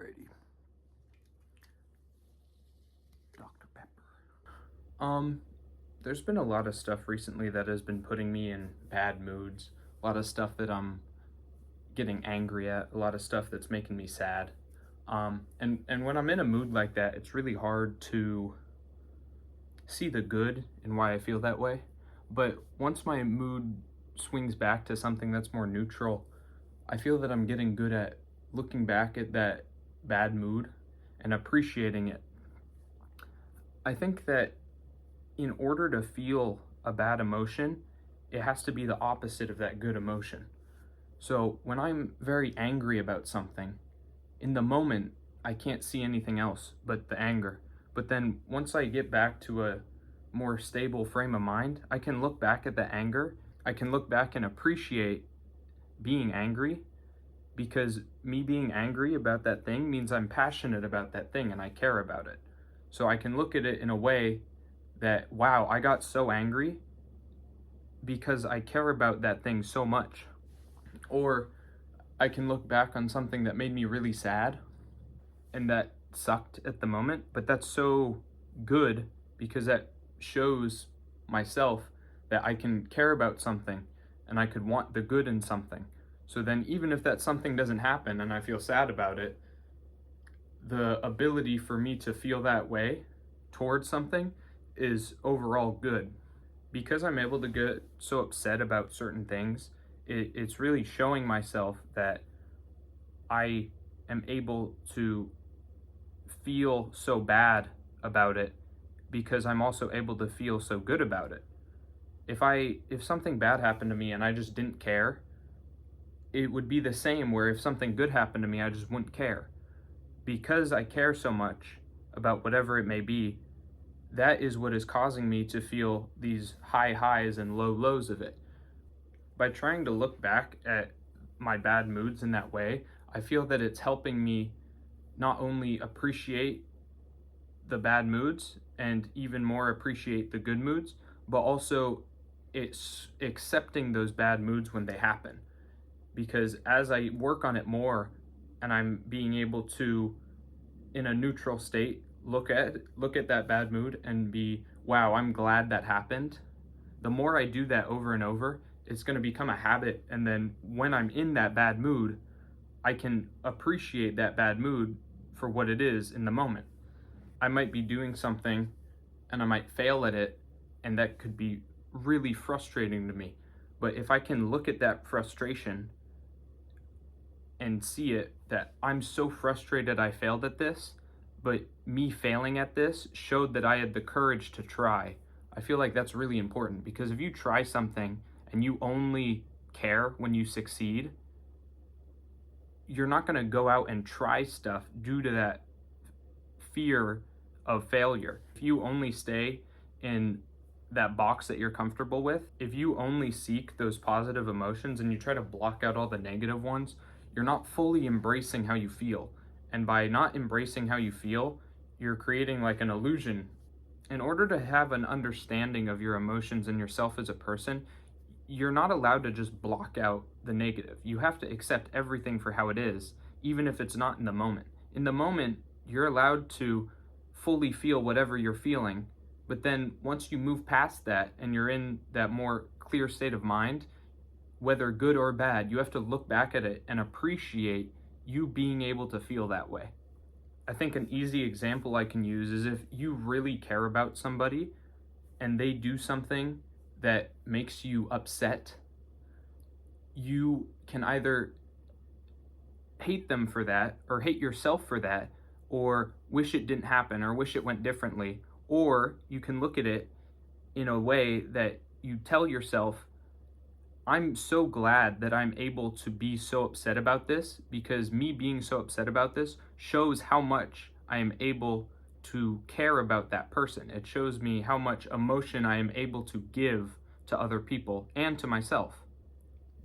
Alrighty. Dr. Pepper. There's been a lot of stuff recently that has been putting me in bad moods. A lot of stuff that I'm getting angry at. A lot of stuff that's making me sad. And when I'm in a mood like that, it's really hard to see the good in why I feel that way. But once my mood swings back to something that's more neutral, I feel that I'm getting good at looking back at that bad mood and appreciating it. I think that in order to feel a bad emotion, it has to be the opposite of that good emotion. So when I'm very angry about something, in the moment, I can't see anything else but the anger. But then once I get back to a more stable frame of mind, I can look back at the anger. I can look back and appreciate being angry, because me being angry about that thing means I'm passionate about that thing and I care about it. So I can look at it in a way that, wow, I got so angry because I care about that thing so much. Or I can look back on something that made me really sad and that sucked at the moment, but that's so good because that shows myself that I can care about something and I could want the good in something. So then even if that something doesn't happen and I feel sad about it, the ability for me to feel that way towards something is overall good. Because I'm able to get so upset about certain things, it's really showing myself that I am able to feel so bad about it because I'm also able to feel so good about it. If something bad happened to me and I just didn't care, it would be the same where if something good happened to me, I just wouldn't care. Because I care so much about whatever it may be, that is what is causing me to feel these high highs and low lows of it. By trying to look back at my bad moods in that way, I feel that it's helping me not only appreciate the bad moods and even more appreciate the good moods, but also it's accepting those bad moods when they happen. Because as I work on it more and I'm being able to, in a neutral state, look at that bad mood and be, wow, I'm glad that happened. The more I do that over and over, it's going to become a habit. And then when I'm in that bad mood, I can appreciate that bad mood for what it is in the moment. I might be doing something and I might fail at it, and that could be really frustrating to me. But if I can look at that frustration and see it, that I'm so frustrated I failed at this, but me failing at this showed that I had the courage to try. I feel like that's really important, because if you try something and you only care when you succeed, you're not going to go out and try stuff due to that fear of failure. If you only stay in that box that you're comfortable with, if you only seek those positive emotions and you try to block out all the negative ones, you're not fully embracing how you feel. And by not embracing how you feel, you're creating like an illusion. In order to have an understanding of your emotions and yourself as a person, you're not allowed to just block out the negative. You have to accept everything for how it is, even if it's not in the moment. In the moment, you're allowed to fully feel whatever you're feeling, but then once you move past that and you're in that more clear state of mind, whether good or bad, you have to look back at it and appreciate you being able to feel that way. I think an easy example I can use is if you really care about somebody and they do something that makes you upset, you can either hate them for that, or hate yourself for that, or wish it didn't happen, or wish it went differently. Or you can look at it in a way that you tell yourself, I'm so glad that I'm able to be so upset about this, because me being so upset about this shows how much I am able to care about that person. It shows me how much emotion I am able to give to other people and to myself.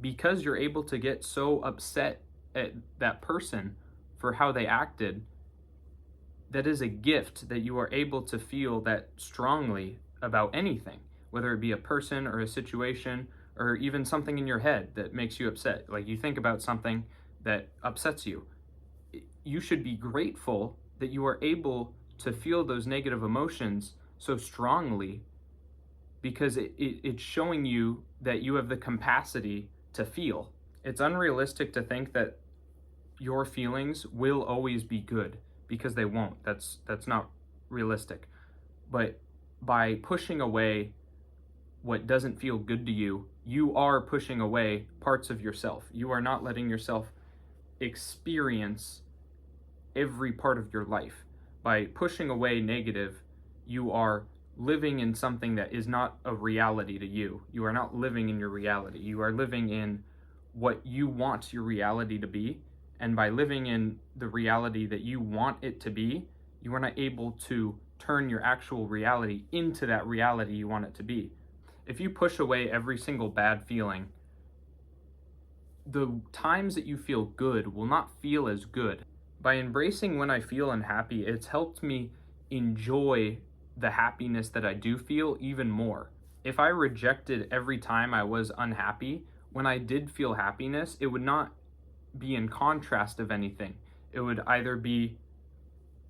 Because you're able to get so upset at that person for how they acted, that is a gift that you are able to feel that strongly about anything, whether it be a person or a situation or even something in your head that makes you upset. Like you think about something that upsets you. you should be grateful that you are able to feel those negative emotions so strongly, because it's showing you that you have the capacity to feel. It's unrealistic to think that your feelings will always be good, because they won't. That's not realistic. But by pushing away what doesn't feel good to you, you are pushing away parts of yourself. You are not letting yourself experience every part of your life. By pushing away negative, you are living in something that is not a reality to you. You are not living in your reality. You are living in what you want your reality to be. And by living in the reality that you want it to be, you are not able to turn your actual reality into that reality you want it to be. If you push away every single bad feeling, the times that you feel good will not feel as good. By embracing when I feel unhappy, it's helped me enjoy the happiness that I do feel even more. If I rejected every time I was unhappy, when I did feel happiness, it would not be in contrast of anything. It would either be,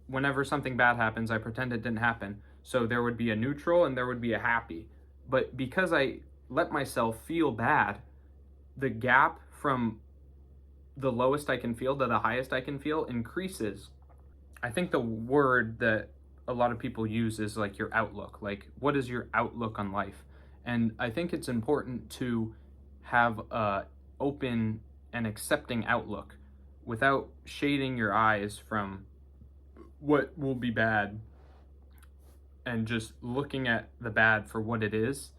whenever something bad happens, I pretend it didn't happen. So there would be a neutral and there would be a happy. But because I let myself feel bad, the gap from the lowest I can feel to the highest I can feel increases. I think the word that a lot of people use is like your outlook. Like, what is your outlook on life? And I think it's important to have a open and accepting outlook without shading your eyes from what will be bad and just looking at the bad for what it is.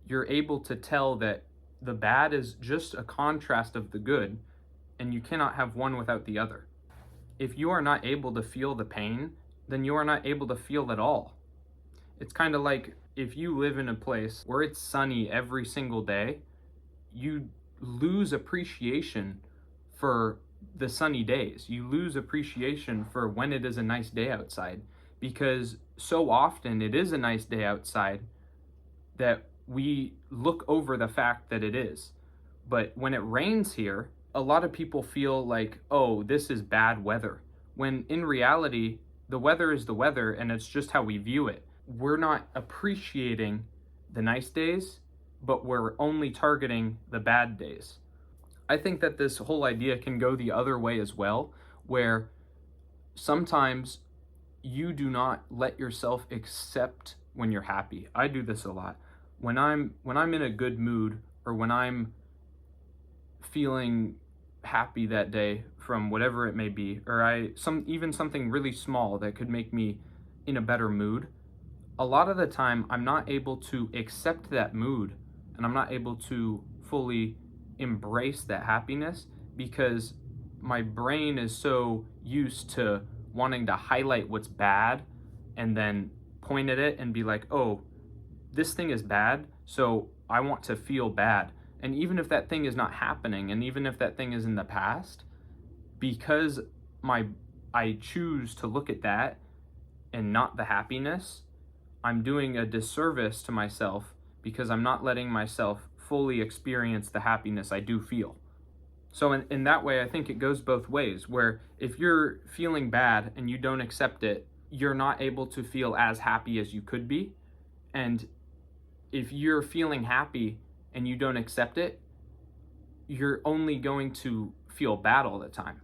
You're able to tell that the bad is just a contrast of the good, and you cannot have one without the other. If you are not able to feel the pain, then you are not able to feel at all. It's kind of like if you live in a place where it's sunny every single day, you lose appreciation for the sunny days. You lose appreciation for when it is a nice day outside, because so often it is a nice day outside that we look over the fact that it is. But when it rains here, a lot of people feel like, oh, this is bad weather. When in reality, the weather is the weather, and it's just how we view it. We're not appreciating the nice days, but we're only targeting the bad days. I think that this whole idea can go the other way as well, where sometimes you do not let yourself accept when you're happy. I do this a lot. When I'm in a good mood, or when I'm feeling happy that day from whatever it may be, or even something really small that could make me in a better mood, a lot of the time I'm not able to accept that mood, and I'm not able to fully embrace that happiness, because my brain is so used to wanting to highlight what's bad and then point at it and be like, oh, this thing is bad, so I want to feel bad. And even if that thing is not happening, and even if that thing is in the past, because I choose to look at that and not the happiness, I'm doing a disservice to myself, because I'm not letting myself fully experience the happiness I do feel. So in that way, I think it goes both ways, where if you're feeling bad and you don't accept it, you're not able to feel as happy as you could be. And if you're feeling happy and you don't accept it, you're only going to feel bad all the time.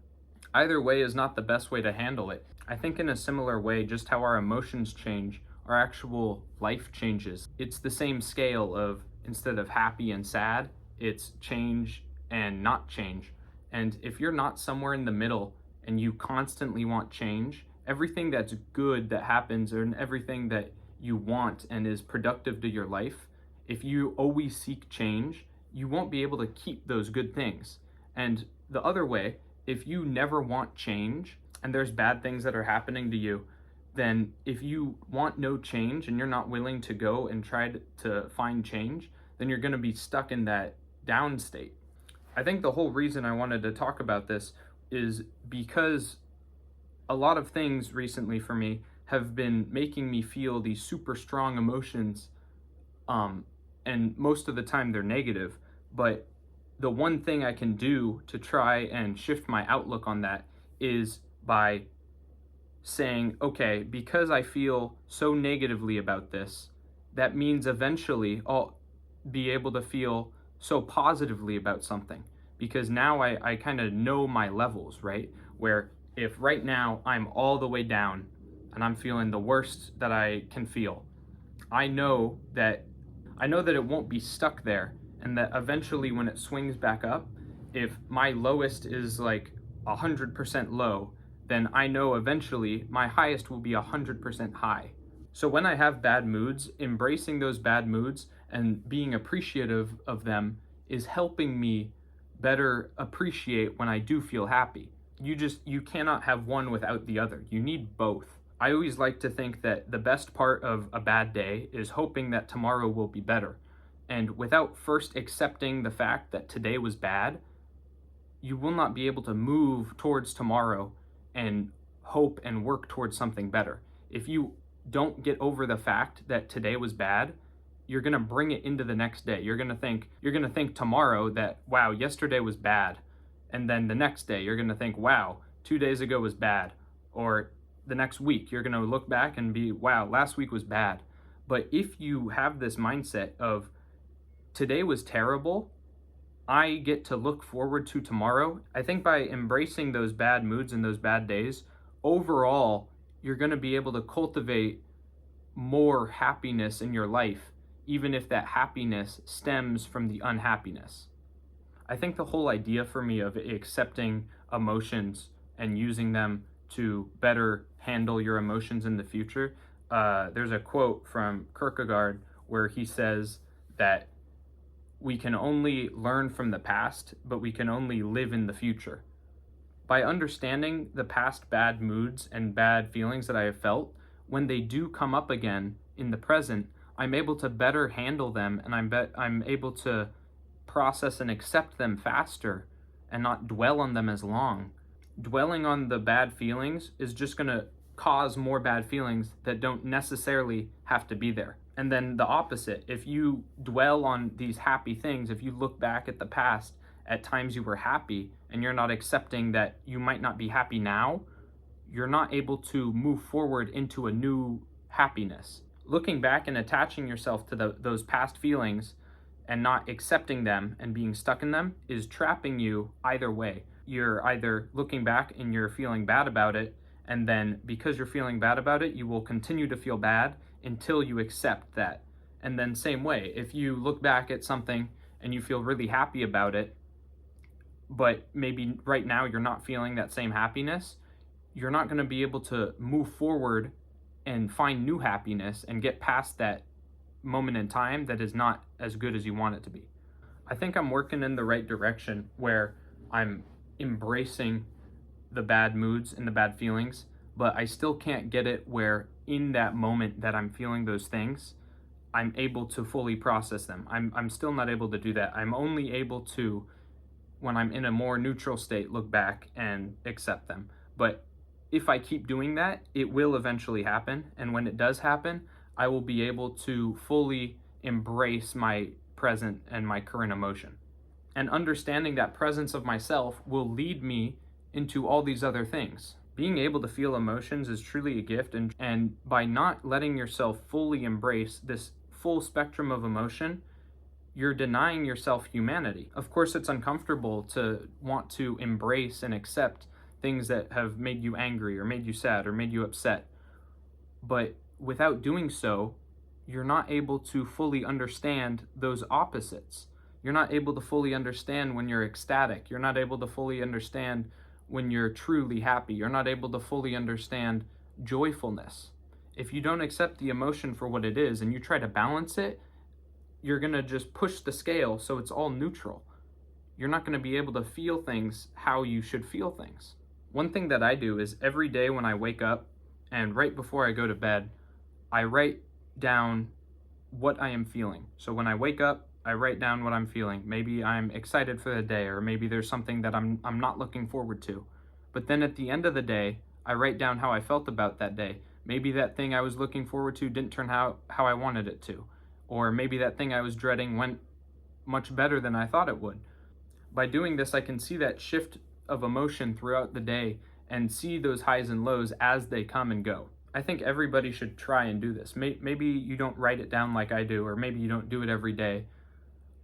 Either way is not the best way to handle it. I think in a similar way, just how our emotions change, our actual life changes. It's the same scale of, instead of happy and sad, it's change and not change. And if you're not somewhere in the middle and you constantly want change, everything that's good that happens, or everything that you want and is productive to your life, if you always seek change, you won't be able to keep those good things. And the other way, if you never want change and there's bad things that are happening to you, then if you want no change and you're not willing to go and try to find change, then you're going to be stuck in that down state. I think the whole reason I wanted to talk about this is because a lot of things recently for me have been making me feel these super strong emotions, and most of the time they're negative. But the one thing I can do to try and shift my outlook on that is by saying, okay, because I feel so negatively about this, that means eventually I'll be able to feel so positively about something. Because now I kind of know my levels, right? Where if right now I'm all the way down and I'm feeling the worst that I can feel, I know that it won't be stuck there, and that eventually when it swings back up, if my lowest is like 100% low, then I know eventually my highest will be 100% high. So when I have bad moods, embracing those bad moods and being appreciative of them is helping me better appreciate when I do feel happy. You cannot have one without the other. You need both. I always like to think that the best part of a bad day is hoping that tomorrow will be better. And without first accepting the fact that today was bad, you will not be able to move towards tomorrow and hope and work towards something better. If you don't get over the fact that today was bad, you're going to bring it into the next day. You're going to think tomorrow that wow, yesterday was bad. And then the next day you're going to think wow, 2 days ago was bad. Or the next week you're going to look back and be wow, last week was bad. But if you have this mindset of today was terrible, I get to look forward to tomorrow. I think by embracing those bad moods and those bad days, overall, you're going to be able to cultivate more happiness in your life, even if that happiness stems from the unhappiness. I think the whole idea for me of accepting emotions and using them to better handle your emotions in the future, there's a quote from Kierkegaard where he says that we can only learn from the past, but we can only live in the future. By understanding the past bad moods and bad feelings that I have felt, when they do come up again in the present, I'm able to better handle them, and I'm able to process and accept them faster and not dwell on them as long. Dwelling on the bad feelings is just going to cause more bad feelings that don't necessarily have to be there. And then the opposite, if you dwell on these happy things, if you look back at the past, at times you were happy, and you're not accepting that you might not be happy now, you're not able to move forward into a new happiness. Looking back and attaching yourself to those past feelings and not accepting them and being stuck in them is trapping you either way. You're either looking back and you're feeling bad about it, and then because you're feeling bad about it, you will continue to feel bad until you accept that. And then same way, if you look back at something and you feel really happy about it, but maybe right now you're not feeling that same happiness, you're not going to be able to move forward and find new happiness and get past that moment in time that is not as good as you want it to be. I think I'm working in the right direction where I'm embracing the bad moods and the bad feelings, but I still can't get it where in that moment that I'm feeling those things, I'm able to fully process them. I'm still not able to do that. I'm only able to, when I'm in a more neutral state, look back and accept them. But if I keep doing that, it will eventually happen. And when it does happen, I will be able to fully embrace my present and my current emotion. And understanding that presence of myself will lead me into all these other things. Being able to feel emotions is truly a gift, and by not letting yourself fully embrace this full spectrum of emotion, you're denying yourself humanity. Of course, it's uncomfortable to want to embrace and accept things that have made you angry or made you sad or made you upset. But without doing so, you're not able to fully understand those opposites. You're not able to fully understand when you're ecstatic. You're not able to fully understand when you're truly happy. You're not able to fully understand joyfulness. If you don't accept the emotion for what it is and you try to balance it, you're going to just push the scale so it's all neutral. You're not going to be able to feel things how you should feel things. One thing that I do is every day when I wake up and right before I go to bed, I write down what I am feeling. So when I wake up, I write down what I'm feeling. Maybe I'm excited for the day, or maybe there's something that I'm not looking forward to. But then at the end of the day, I write down how I felt about that day. Maybe that thing I was looking forward to didn't turn out how I wanted it to. Or maybe that thing I was dreading went much better than I thought it would. By doing this, I can see that shift of emotion throughout the day and see those highs and lows as they come and go. I think everybody should try and do this. Maybe you don't write it down like I do, or maybe you don't do it every day,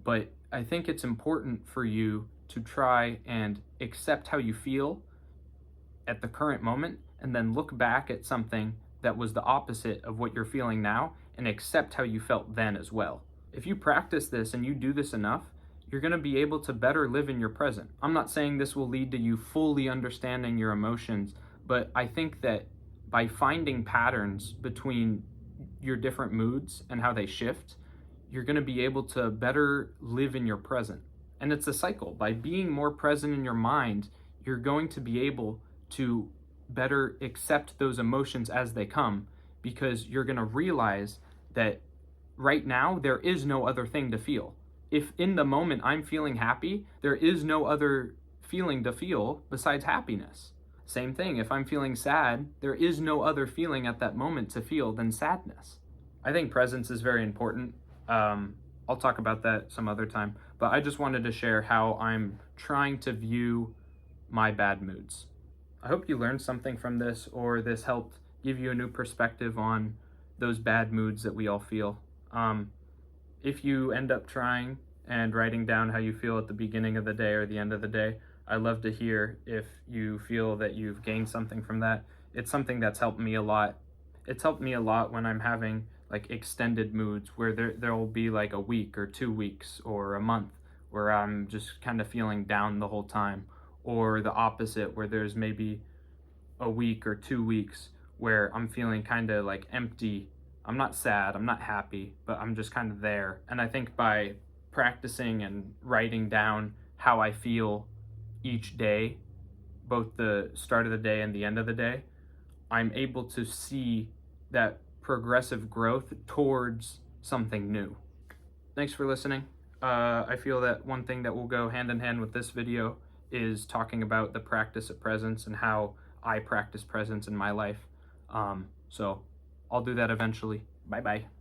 but I think it's important for you to try and accept how you feel at the current moment, and then look back at something that was the opposite of what you're feeling now and accept how you felt then as well. If you practice this and you do this enough, you're going to be able to better live in your present. I'm not saying this will lead to you fully understanding your emotions, but I think that by finding patterns between your different moods and how they shift, you're going to be able to better live in your present. And it's a cycle. By being more present in your mind, you're going to be able to better accept those emotions as they come, because you're going to realize that right now there is no other thing to feel. If in the moment I'm feeling happy, there is no other feeling to feel besides happiness. Same thing, if I'm feeling sad, there is no other feeling at that moment to feel than sadness. I think presence is very important. I'll talk about that some other time, but I just wanted to share how I'm trying to view my bad moods. I hope you learned something from this, or this helped give you a new perspective on those bad moods that we all feel. If you end up trying and writing down how you feel at the beginning of the day or the end of the day, I'd love to hear if you feel that you've gained something from that. It's something that's helped me a lot. It's helped me a lot when I'm having like extended moods where there will be like a week or 2 weeks or a month where I'm just kind of feeling down the whole time, or the opposite where there's maybe a week or 2 weeks where I'm feeling kind of like empty. I'm not sad, I'm not happy, but I'm just kind of there. And I think by practicing and writing down how I feel each day, both the start of the day and the end of the day, I'm able to see that progressive growth towards something new. Thanks for listening. I feel that one thing that will go hand in hand with this video is talking about the practice of presence and how I practice presence in my life. So I'll do that eventually. Bye-bye.